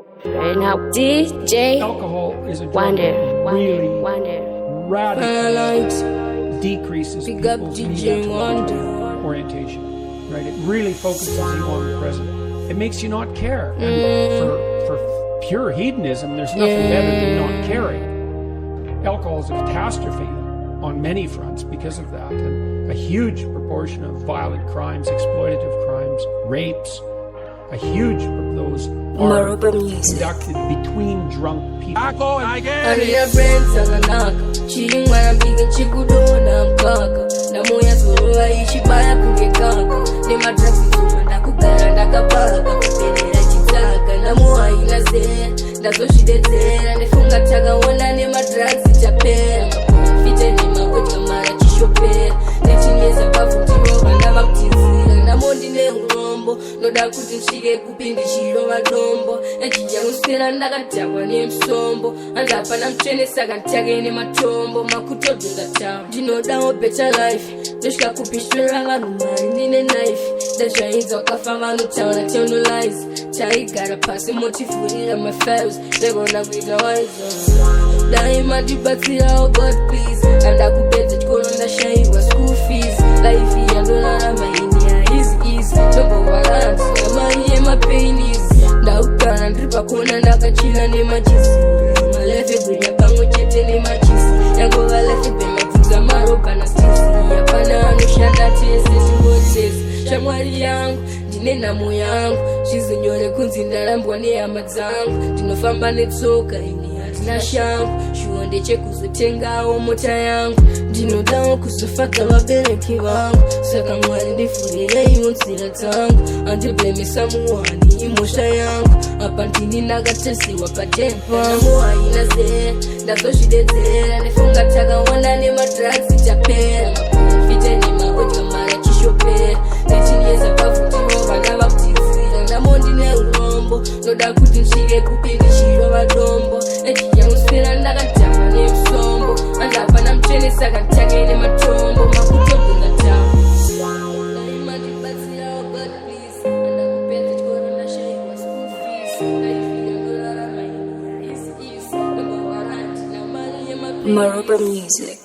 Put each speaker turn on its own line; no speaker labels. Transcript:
Right now, DJ
Alcohol is a drug
Wonder,
that really
Wonder.
radically decreases
Big up
people's
DJ
mental
Wonder.
orientation. Right? It really focuses you on the present. It makes you not care. And for pure hedonism, there's nothing better than not caring. Alcohol is a catastrophe on many fronts because of that. And a huge proportion of violent crimes, exploitative crimes, rapes, a huge of those are
Maroba music.
conducted between drunk people.
Alina friends akanaka chirimwana mbike chikudona mkaka namoya zoro aishibaya kungekaka nematrafizo ndakugara ndakapaka kupenera chitsaka namoaina zera ndazozvidedzera nefunga takaona nemadrugs chapera fite nemakwedkamara chishopera nechinyeza pavundinova ndavakutizira namo ndine urombo noda kuti nsvike kupindi chirova dombo echijamusera ndakadhakwa nemusombo andapana mutsvene saka nditake nematombo makutodhonga tamu ndinodawo better life ndosvika kupishwera vanhu mari ndine knife ndazvainza wakafa vanotaura tonolize taigara pasi motivhurira mafiles ndegona kuita wise dai mandibatsirawo god please andakupedza chikoro ndashayiwa school fees life yandorarama ini haizi ndombohwara ndina mari yemapainis ndaugara ndiri pakona ndakachila nemachizi malefebhenya pamwe chete nemachizi yangova lefebhemabvudza maropa nasizi hapana anoshanda tese zvingotese shamwari yangu ndine nhamo yangu zvizinyore kunzi ndarambwa nehama dzangu ndinofamba netsoka ini hatina shangu shuwo ndechekuzotengawo mota yangu ndinodawo kuzofadza vabereki vangu saka mwari ndivhurireiwo nzira dzangu handiblemesa muwani imhosva yangu apa ndini ndakatesiwa patempa namo haina zera ndazozvidedzera nefunga takaona nemadrugs chapera fite nemakwedkamara chishopera nechinyeza pavundinova ndavakutizira namo ndine urombo noda kuti nsvike kupindi chirova dombo echijamusera ndakadhakwa nemusombo andapana mutsvene saka nditake nematombo makutobvunga tamu daimandibatsirawo god please andakupedza chikoro ndashayiwa school fees ndaifirandorarama ini haisi ndombohwara ndina mari yemapeni
Maroba music.